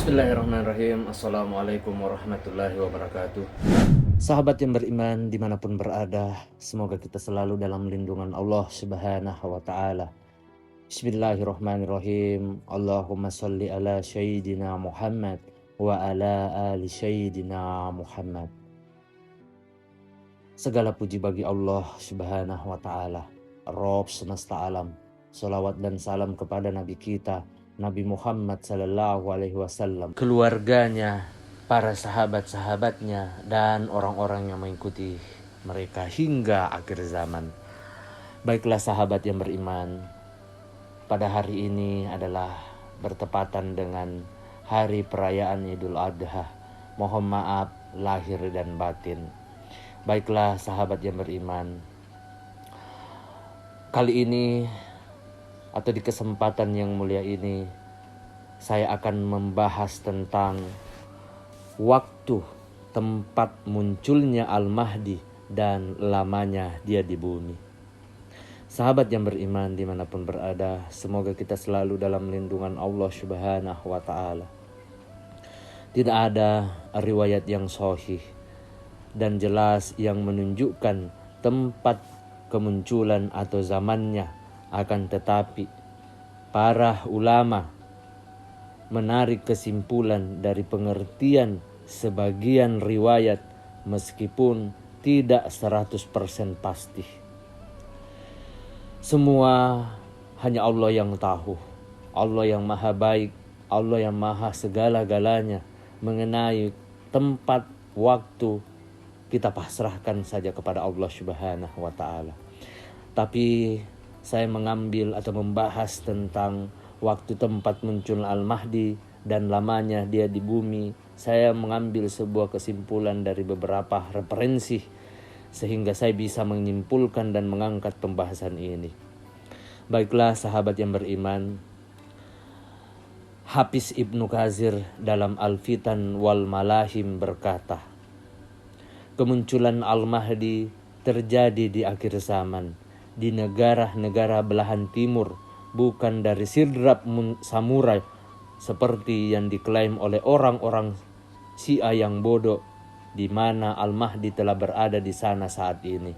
Bismillahirrahmanirrahim. Assalamualaikum warahmatullahi wabarakatuh. Sahabat yang beriman dimanapun berada, semoga kita selalu dalam lindungan Allah Subhanahu wa Ta'ala. Bismillahirrahmanirrahim. Allahumma salli ala Sayyidina Muhammad wa ala ali Sayyidina Muhammad. Segala puji bagi Allah Subhanahu wa Ta'ala, Rabb semesta alam. Salawat dan salam kepada Nabi kita Nabi Muhammad Sallallahu Alaihi Wasallam, keluarganya, para sahabat-sahabatnya, dan orang-orang yang mengikuti mereka hingga akhir zaman. Baiklah sahabat yang beriman, pada hari ini adalah bertepatan dengan hari perayaan Idul Adha. Mohon maaf lahir dan batin. Baiklah sahabat yang beriman, kali ini atau di kesempatan yang mulia ini, saya akan membahas tentang waktu, tempat munculnya Al-Mahdi, dan lamanya dia di bumi. Sahabat yang beriman dimanapun berada, semoga kita selalu dalam lindungan Allah Subhanahu wa Ta'ala. Tidak ada riwayat yang sahih dan jelas yang menunjukkan tempat kemunculan atau zamannya. Akan tetapi, para ulama menarik kesimpulan dari pengertian sebagian riwayat meskipun tidak 100% pasti. Semua hanya Allah yang tahu. Allah yang maha baik, Allah yang maha segala-galanya. Mengenai tempat, waktu, kita pasrahkan saja kepada Allah Subhanahu wa Ta'ala. Tapi saya mengambil atau membahas tentang waktu tempat muncul Al-Mahdi dan lamanya dia di bumi. Saya mengambil sebuah kesimpulan dari beberapa referensi sehingga saya bisa menyimpulkan dan mengangkat pembahasan ini. Baiklah sahabat yang beriman, Hafiz Ibnu Katsir dalam Al-Fitan wal Malahim berkata, kemunculan Al-Mahdi terjadi di akhir zaman, di negara-negara belahan timur, bukan dari sidrap samurai seperti yang diklaim oleh orang-orang Syiah yang bodoh, di mana Al-Mahdi telah berada di sana saat ini.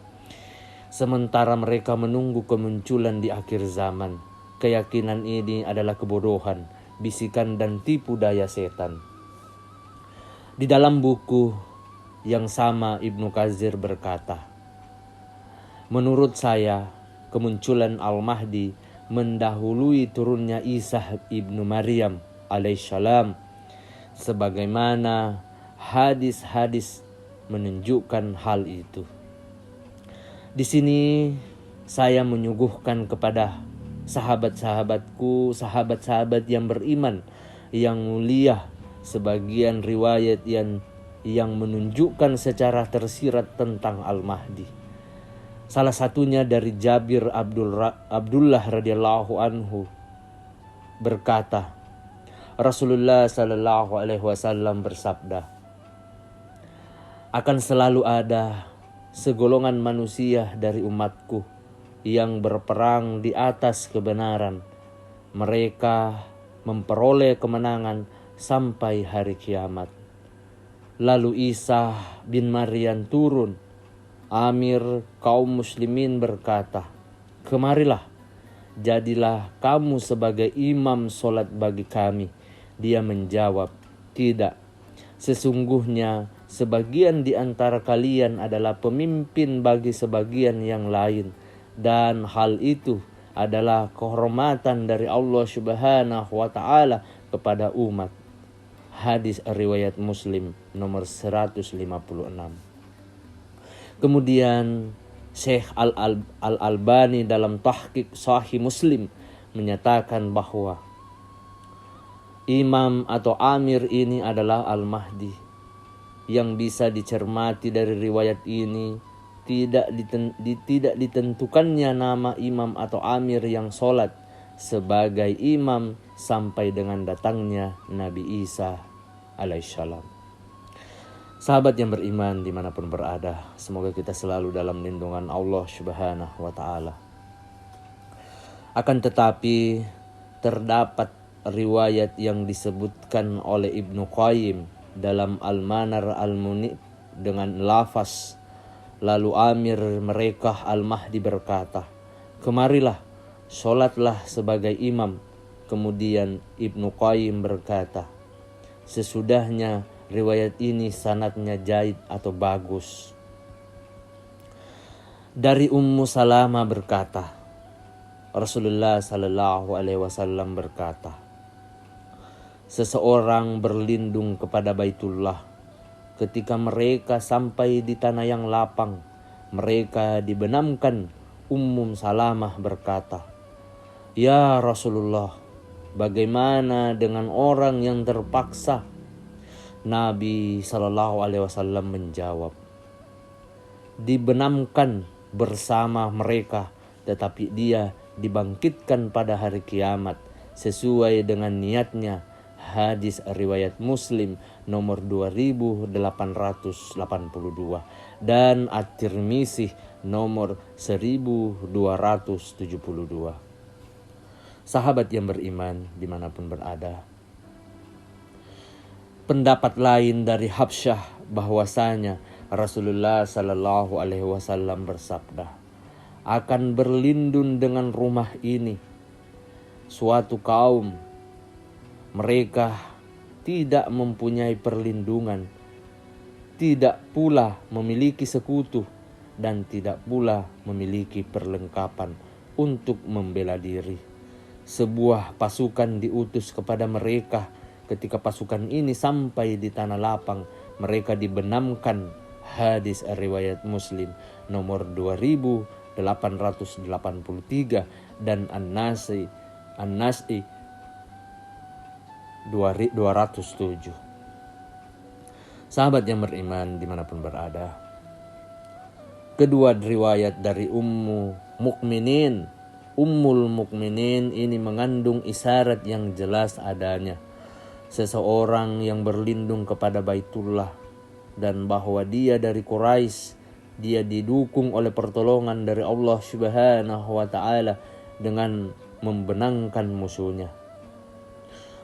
Sementara mereka menunggu kemunculan di akhir zaman, keyakinan ini adalah kebodohan, bisikan dan tipu daya setan. Di dalam buku yang sama Ibnu Katsir berkata, menurut saya, kemunculan Al-Mahdi mendahului turunnya Isa ibnu Maryam alaihissalam, sebagaimana hadis-hadis menunjukkan hal itu. Di sini saya menyuguhkan kepada sahabat-sahabatku, sahabat-sahabat yang beriman, yang mulia, sebagian riwayat yang menunjukkan secara tersirat tentang Al-Mahdi. Salah satunya dari Jabir Abdullah radhiyallahu anhu berkata, Rasulullah sallallahu alaihi wasallam bersabda, akan selalu ada segolongan manusia dari umatku yang berperang di atas kebenaran. Mereka memperoleh kemenangan sampai hari kiamat. Lalu Isa bin Maryam turun. Amir kaum muslimin berkata, kemarilah, jadilah kamu sebagai imam solat bagi kami. Dia menjawab, tidak. Sesungguhnya sebagian di antara kalian adalah pemimpin bagi sebagian yang lain. Dan hal itu adalah kehormatan dari Allah Subhanahu wa Ta'ala kepada umat. Hadis riwayat Muslim nomor 156. Kemudian Syekh Al-Albani dalam Tahqiq Sahih Muslim menyatakan bahwa imam atau amir ini adalah Al-Mahdi. Yang bisa dicermati dari riwayat ini, tidak ditentukannya nama imam atau amir yang sholat sebagai imam sampai dengan datangnya Nabi Isa alaihissalam. Sahabat yang beriman dimanapun berada, semoga kita selalu dalam lindungan Allah Subhanahu wa Ta'ala. Akan tetapi terdapat riwayat yang disebutkan oleh Ibnu Qayyim dalam Al-Manar Al-Munib dengan lafaz, lalu amir mereka Al-Mahdi berkata, "Kemarilah, sholatlah sebagai imam." Kemudian Ibnu Qayyim berkata, sesudahnya riwayat ini sanadnya jaid atau bagus. Dari Ummu Salamah berkata, Rasulullah sallallahu alaihi wasallam berkata, seseorang berlindung kepada Baitullah. Ketika mereka sampai di tanah yang lapang, mereka dibenamkan. Ummu Salamah berkata, "Ya Rasulullah, bagaimana dengan orang yang terpaksa?" Nabi sallallahu alaihi wasallam menjawab, "Dibenamkan bersama mereka, tetapi dia dibangkitkan pada hari kiamat sesuai dengan niatnya." Hadis riwayat Muslim nomor 2882 dan At-Tirmizi nomor 1272. Sahabat yang beriman dimanapun berada, pendapat lain dari Habsyah bahwasanya Rasulullah Sallallahu Alaihi Wasallam bersabda, akan berlindung dengan rumah ini suatu kaum, mereka tidak mempunyai perlindungan, tidak pula memiliki sekutu, dan tidak pula memiliki perlengkapan untuk membela diri. Sebuah pasukan diutus kepada mereka. Ketika pasukan ini sampai di tanah lapang, mereka dibenamkan. Hadis riwayat Muslim nomor 2883 dan An-Nas'i 207. Sahabat yang beriman dimanapun berada, kedua riwayat dari Ummul Mukminin ini mengandung isyarat yang jelas adanya seseorang yang berlindung kepada Baitullah dan bahwa dia dari Quraisy. Dia didukung oleh pertolongan dari Allah Subhanahu wa taala dengan membenangkan musuhnya.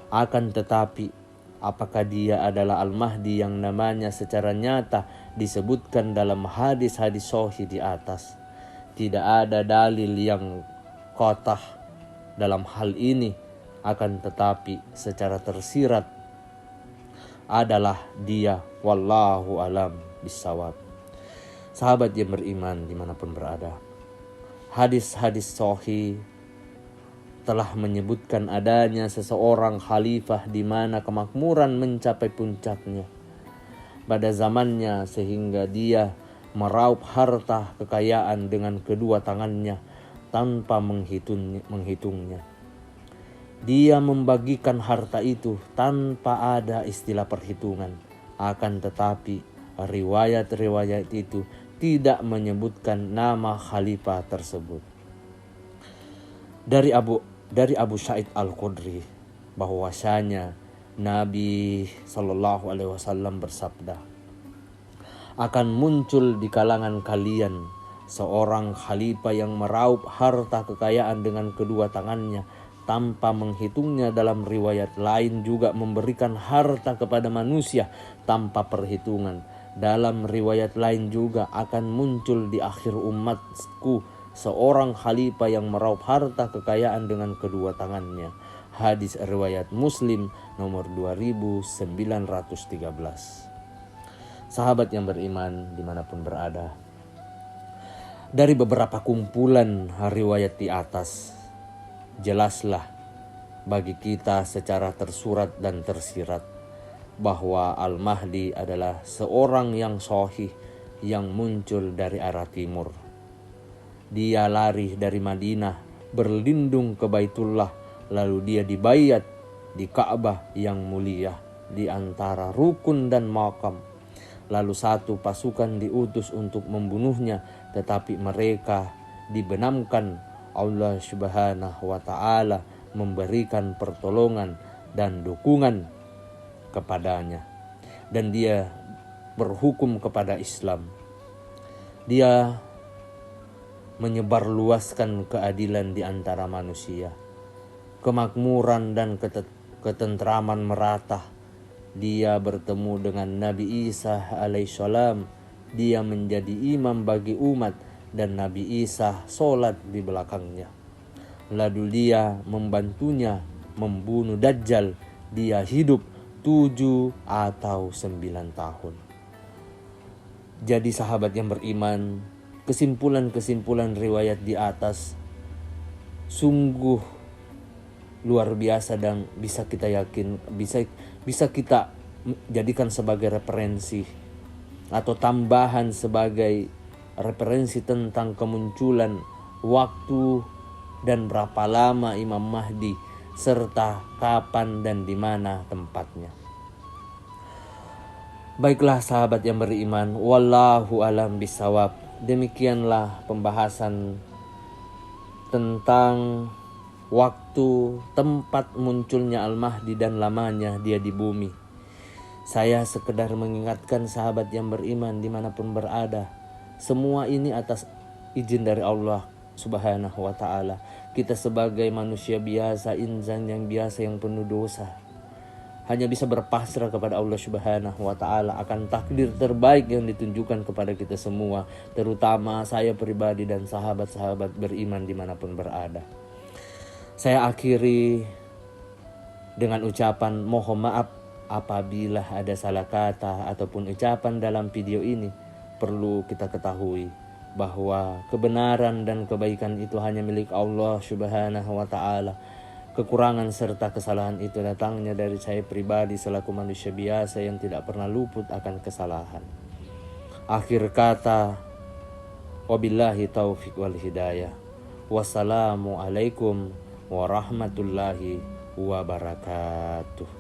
Akan tetapi, apakah dia adalah Al-Mahdi yang namanya secara nyata disebutkan dalam hadis-hadis sahih di atas? Tidak ada dalil yang qat'ah dalam hal ini, akan tetapi secara tersirat adalah dia, wallahu alam bissawab. Sahabat yang beriman dimanapun berada, hadis-hadis sahih telah menyebutkan adanya seseorang khalifah di mana kemakmuran mencapai puncaknya pada zamannya, sehingga dia meraup harta kekayaan dengan kedua tangannya tanpa menghitungnya. Dia membagikan harta itu tanpa ada istilah perhitungan. Akan tetapi riwayat-riwayat itu tidak menyebutkan nama khalifah tersebut. Dari Abu Sa'id Al-Khudri bahwasanya Nabi Sallallahu Alaihi Wasallam bersabda, akan muncul di kalangan kalian seorang khalifah yang meraup harta kekayaan dengan kedua tangannya tanpa menghitungnya. Dalam riwayat lain juga memberikan harta kepada manusia tanpa perhitungan. Dalam riwayat lain juga akan muncul di akhir umatku seorang khalifah yang meraup harta kekayaan dengan kedua tangannya. Hadis riwayat Muslim nomor 2913. Sahabat yang beriman dimanapun berada, dari beberapa kumpulan riwayat di atas, jelaslah bagi kita secara tersurat dan tersirat bahwa Al-Mahdi adalah seorang yang sahih yang muncul dari arah timur. Dia lari dari Madinah berlindung ke Baitullah, lalu dia dibayat di Ka'bah yang mulia di antara rukun dan makam. Lalu satu pasukan diutus untuk membunuhnya, tetapi mereka dibenamkan. Allah Subhanahu wa taala memberikan pertolongan dan dukungan kepadanya, dan dia berhukum kepada Islam. Dia menyebarluaskan keadilan di antara manusia. kemakmuran dan ketentraman merata. Dia bertemu dengan Nabi Isa alaihissalam. Dia menjadi imam bagi umat dan Nabi Isa sholat di belakangnya. Lalu dia membantunya membunuh Dajjal. Dia hidup 7 atau 9 tahun. Jadi sahabat yang beriman, kesimpulan-kesimpulan riwayat di atas sungguh luar biasa dan bisa kita yakin, bisa kita jadikan sebagai referensi atau tambahan sebagai referensi tentang kemunculan waktu dan berapa lama Imam Mahdi serta kapan dan di mana tempatnya. Baiklah sahabat yang beriman, wallahu alam bisawab. Demikianlah pembahasan tentang waktu, tempat munculnya Al-Mahdi dan lamanya dia di bumi. Saya sekedar mengingatkan sahabat yang beriman dimanapun berada, semua ini atas izin dari Allah Subhanahu wa ta'ala. Kita sebagai manusia biasa, insan yang biasa yang penuh dosa, hanya bisa berpasrah kepada Allah Subhanahu wa ta'ala akan takdir terbaik yang ditunjukkan kepada kita semua, terutama saya pribadi dan sahabat-sahabat beriman dimanapun berada. Saya akhiri dengan ucapan mohon maaf apabila ada salah kata ataupun ucapan dalam video ini. Perlu kita ketahui bahwa kebenaran dan kebaikan itu hanya milik Allah Subhanahu wa ta'ala. Kekurangan serta kesalahan itu datangnya dari saya pribadi selaku manusia biasa yang tidak pernah luput akan kesalahan. Akhir kata, wabillahi taufiq wal hidayah. Wassalamualaikum warahmatullahi wabarakatuh.